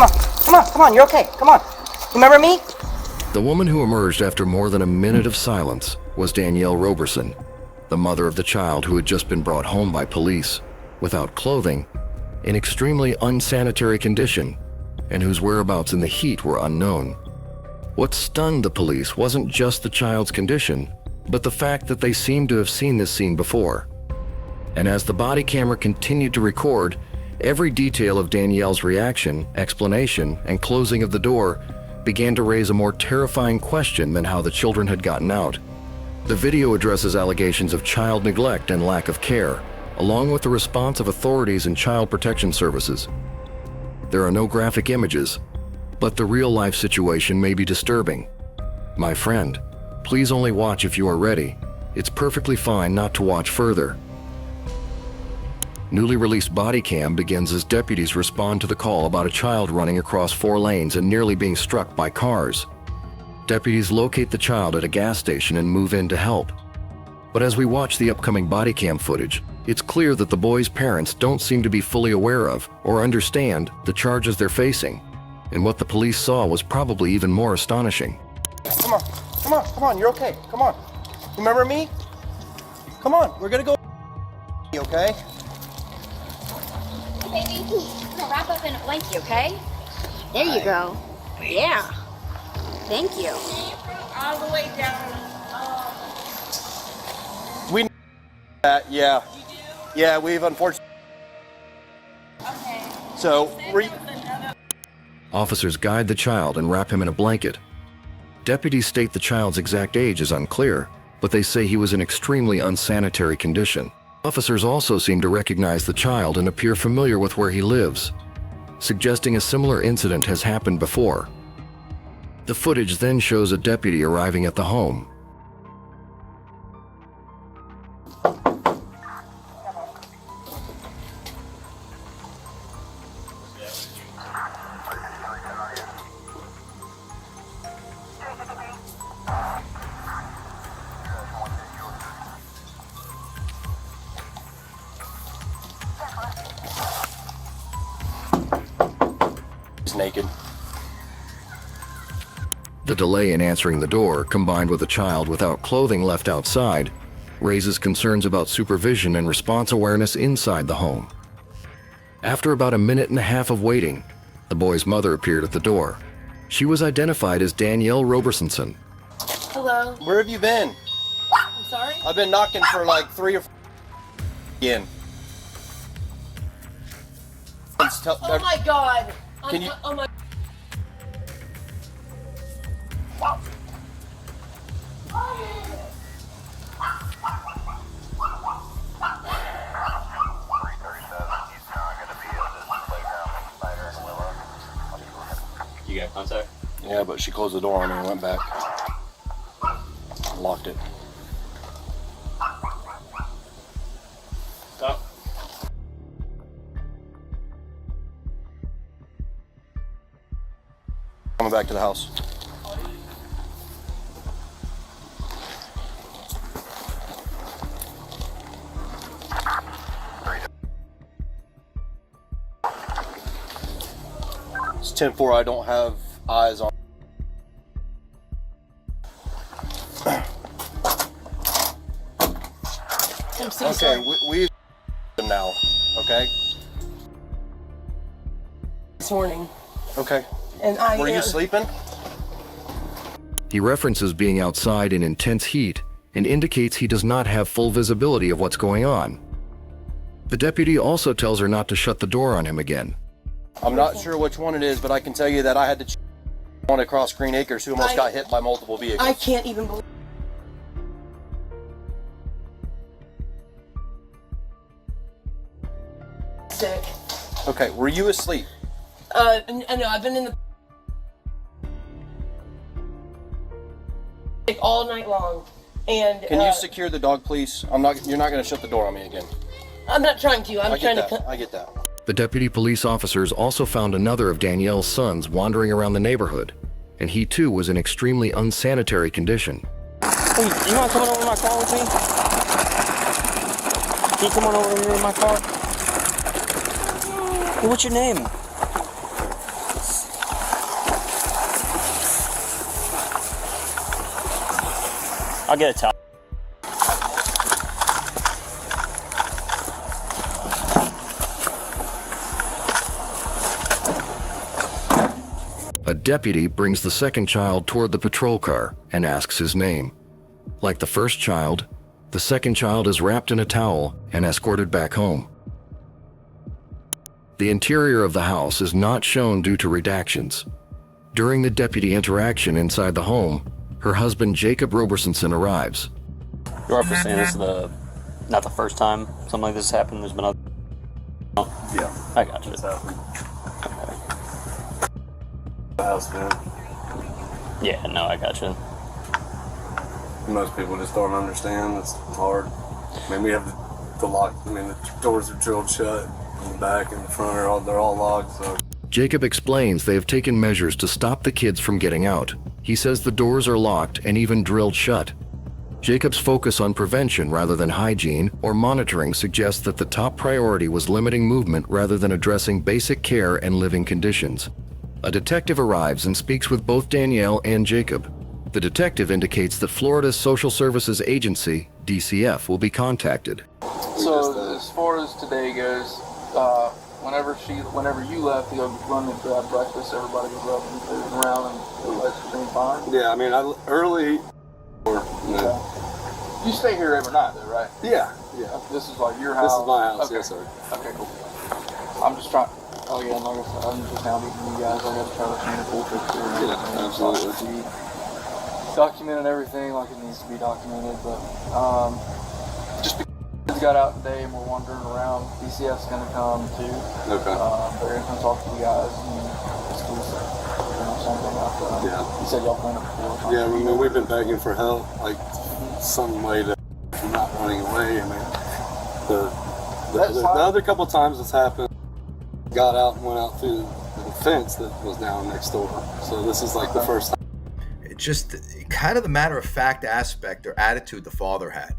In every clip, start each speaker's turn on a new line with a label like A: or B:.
A: Come on, you're okay. Come on. Remember me?
B: The woman who emerged after more than a minute of silence was Danielle Roberson, the mother of the child who had just been brought home by police, without clothing, in extremely unsanitary condition, and whose whereabouts in the heat were unknown. What stunned the police wasn't just the child's condition, but the fact that they seemed to have seen this scene before. And as the body camera continued to record, every detail of Danielle's reaction, explanation, and closing of the door began to raise a more terrifying question than how the children had gotten out. The video addresses allegations of child neglect and lack of care, along with the response of authorities and child protection services. There are no graphic images, but the real-life situation may be disturbing. My friend, please only watch if you are ready. It's perfectly fine not to watch further. Newly released Bodycam begins as deputies respond to the call about a child running across 4 lanes and nearly being struck by cars. Deputies locate the child at a gas station and move in to help. But as we watch the upcoming Bodycam footage, it's clear that the boy's parents don't seem to be fully aware of or understand the charges they're facing, and what the police saw was probably even more astonishing.
A: Come on, you're okay. Come on. Remember me? Come on, we're gonna go. Okay?
C: Baby, I'm gonna wrap up in a blankie, okay?
D: There you go. Yeah. Thank you.
C: All the way down.
A: We that, yeah.
C: You do?
A: Yeah, we've unfortunately.
C: Okay.
A: So,
B: Officers guide the child and wrap him in a blanket. Deputies state the child's exact age is unclear, but they say he was in extremely unsanitary condition. Officers also seem to recognize the child and appear familiar with where he lives, suggesting a similar incident has happened before. The footage then shows a deputy arriving at the home.
A: He's naked.
B: The delay in answering the door, combined with a child without clothing left outside, raises concerns about supervision and response awareness inside the home. After about 1.5 minutes of waiting, the boy's mother appeared at the door. She was identified as Danielle Roberson.
C: Hello.
A: Where have you been?
C: I'm sorry?
A: I've been knocking for like 3 or 4 again.
C: Oh my god.
A: Can you?
C: Oh my.
E: You got contact?
A: Yeah, but she closed the door on me and went back. Locked it.
E: Stop.
A: Coming back to the house. It's 10-4. I don't have eyes on.
C: I'm so
A: Okay,
C: sorry.
A: we've now. Okay.
C: This morning.
A: Okay.
C: And I.
A: Were you sleeping?
B: He references being outside in intense heat and indicates he does not have full visibility of what's going on. The deputy also tells her not to shut the door on him again.
A: I'm not sure which one it is, but I can tell you that I had to one across Green Acres who almost got hit by multiple vehicles.
C: I can't even believe. Sick.
A: Okay, were you asleep?
C: No, I've been in the. Like, all night long, and.
A: Can you secure the dog, please? You're not going to shut the door on me again.
C: I'm not trying to. I'm
A: I
C: trying
A: get that.
C: to.
A: I get that.
B: The deputy police officers also found another of Danielle's sons wandering around the neighborhood, and he too was in extremely unsanitary condition.
F: Hey, you want to come over to my car with me? Can you come on over here in my car? Hey, what's your name?
E: I'll get a towel.
B: A deputy brings the second child toward the patrol car and asks his name. Like the first child, the second child is wrapped in a towel and escorted back home. The interior of the house is not shown due to redactions. During the deputy interaction inside the home, her husband Jacob Roberson arrives.
E: You're roughly saying this is not the first time something like this has happened. There's been other.
G: Yeah.
E: I got you.
G: It's happened. The house, man.
E: Yeah, no, I got you.
G: Most people just don't understand. It's hard. I mean, we have the lock. I mean, the doors are drilled shut in the back and the front they're all locked. So
B: Jacob explains they have taken measures to stop the kids from getting out. He says the doors are locked and even drilled shut. Jacob's focus on prevention rather than hygiene or monitoring suggests that the top priority was limiting movement rather than addressing basic care and living conditions. A detective arrives and speaks with both Danielle and Jacob. The detective indicates that Florida's Social Services Agency, DCF, will be contacted.
H: So as far as today goes, whenever you left to go run and grab breakfast, everybody was up and around and everything's fine?
G: yeah, I mean, early.
H: Okay. You stay here every night though, right?
G: Yeah.
H: This is like your house?
G: This is my house.
H: Okay.
G: Yes, sir.
H: Okay, cool. I'm just trying. Oh yeah, like I said, I'm just now meeting you guys. I got to try to paint a full picture.
G: Yeah, absolutely.
H: Documented everything like it needs to be documented, but just because we got out today and we're wandering around, DCF's going to come too.
G: Okay.
H: They're going to come talk to you guys and just do something like that.
G: Yeah.
H: You said y'all planned it before.
G: Yeah, I mean, we've been begging for help, like some way to not running away. I mean, the other couple times it's happened, got out and went out through the fence that was now next door. So this is like the first time.
I: It's just kind of the matter-of-fact aspect or attitude the father had.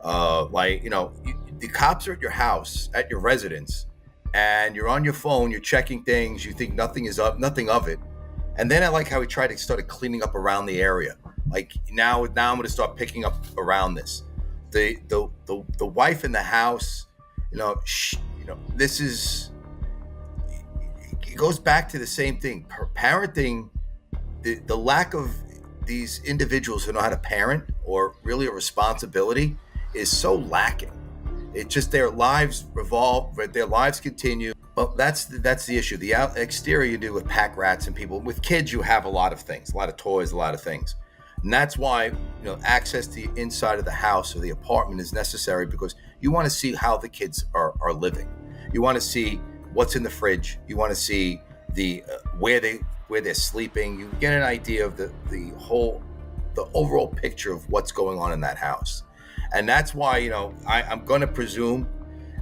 I: The cops are at your house, at your residence, and you're on your phone, you're checking things, you think nothing of it. And then I like how he started cleaning up around the area. Like now I'm going to start picking up around this. The wife in the house, this is, it goes back to the same thing. Parenting, the lack of these individuals who know how to parent or really a responsibility is so lacking. It's just their lives revolve, their lives continue. Well, that's the issue. The exterior you do with pack rats and people. With kids, you have a lot of things, a lot of toys, a lot of things. And that's why, access to the inside of the house or the apartment is necessary, because you want to see how the kids are living. You want to see what's in the fridge. You want to see the where they're sleeping. You get an idea of the overall picture of what's going on in that house. And that's why, I'm going to presume,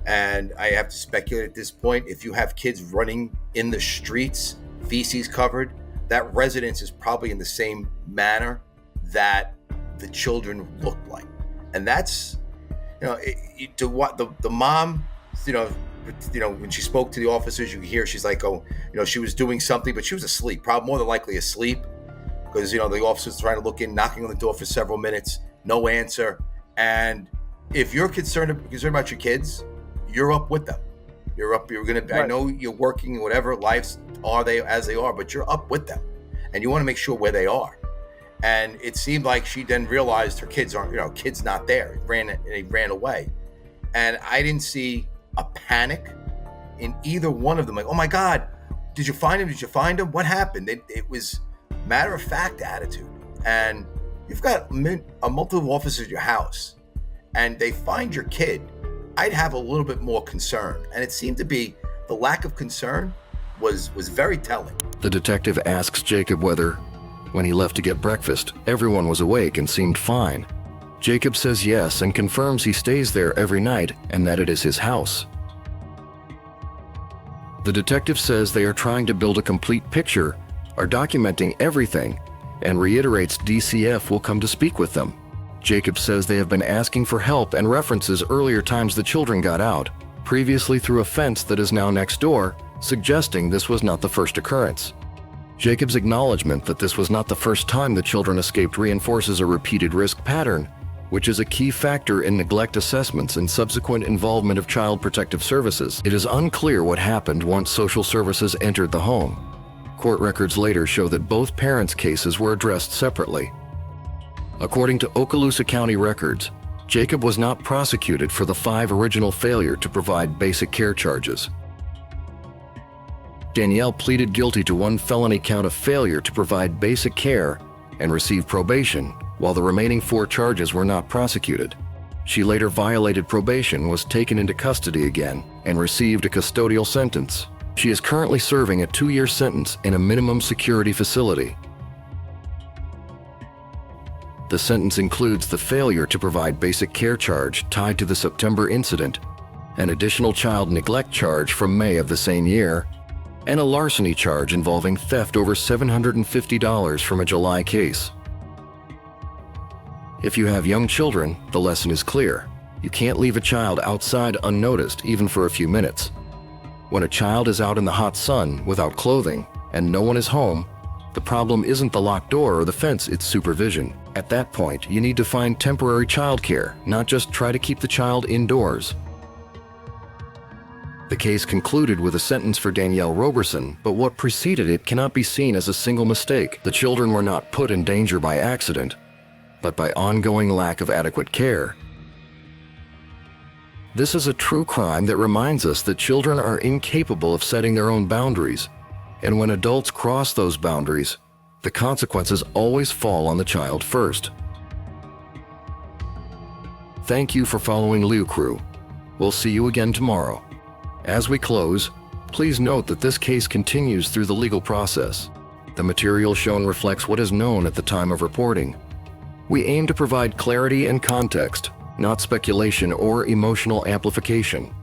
I: and I have to speculate at this point, if you have kids running in the streets, feces covered, that residence is probably in the same manner that the children look like. And that's, to what the mom, when she spoke to the officers, you could hear she's like, she was doing something, but she was asleep, probably more than likely asleep, because, the officers trying to look in, knocking on the door for several minutes, no answer. And if you're concerned about your kids, you're up with them. You're going to, I know you're working, whatever lives are as they are, but you're up with them. And you want to make sure where they are. And it seemed like she then realized her kids aren't, kids not there. They ran away. And I didn't see a panic in either one of them. Like, oh my God, did you find him? Did you find him? What happened? It was matter of fact attitude. And you've got multiple officers at your house and they find your kid, I'd have a little bit more concern. And it seemed to be the lack of concern was very telling.
B: The detective asks Jacob whether, when he left to get breakfast, everyone was awake and seemed fine. Jacob says yes and confirms he stays there every night and that it is his house. The detective says they are trying to build a complete picture, are documenting everything, and reiterates DCF will come to speak with them. Jacob says they have been asking for help and references earlier times the children got out, previously through a fence that is now next door, suggesting this was not the first occurrence. Jacob's acknowledgement that this was not the first time the children escaped reinforces a repeated risk pattern, which is a key factor in neglect assessments and subsequent involvement of Child Protective Services. It is unclear what happened once social services entered the home. Court records later show that both parents' cases were addressed separately. According to Okaloosa County records, Jacob was not prosecuted for the 5 original failure to provide basic care charges. Danielle pleaded guilty to 1 felony count of failure to provide basic care and received probation, while the remaining 4 charges were not prosecuted. She later violated probation, was taken into custody again, and received a custodial sentence. She is currently serving a 2-year sentence in a minimum security facility. The sentence includes the failure to provide basic care charge tied to the September incident, an additional child neglect charge from May of the same year, and a larceny charge involving theft over $750 from a July case. If you have young children, the lesson is clear. You can't leave a child outside unnoticed, even for a few minutes. When a child is out in the hot sun without clothing and no one is home, the problem isn't the locked door or the fence, it's supervision. At that point, you need to find temporary childcare, not just try to keep the child indoors. The case concluded with a sentence for Danielle Roberson, but what preceded it cannot be seen as a single mistake. The children were not put in danger by accident, but by ongoing lack of adequate care. This is a true crime that reminds us that children are incapable of setting their own boundaries, and when adults cross those boundaries, the consequences always fall on the child first. Thank you for following Liu Crew. We'll see you again tomorrow. As we close, please note that this case continues through the legal process. The material shown reflects what is known at the time of reporting. We aim to provide clarity and context, not speculation or emotional amplification.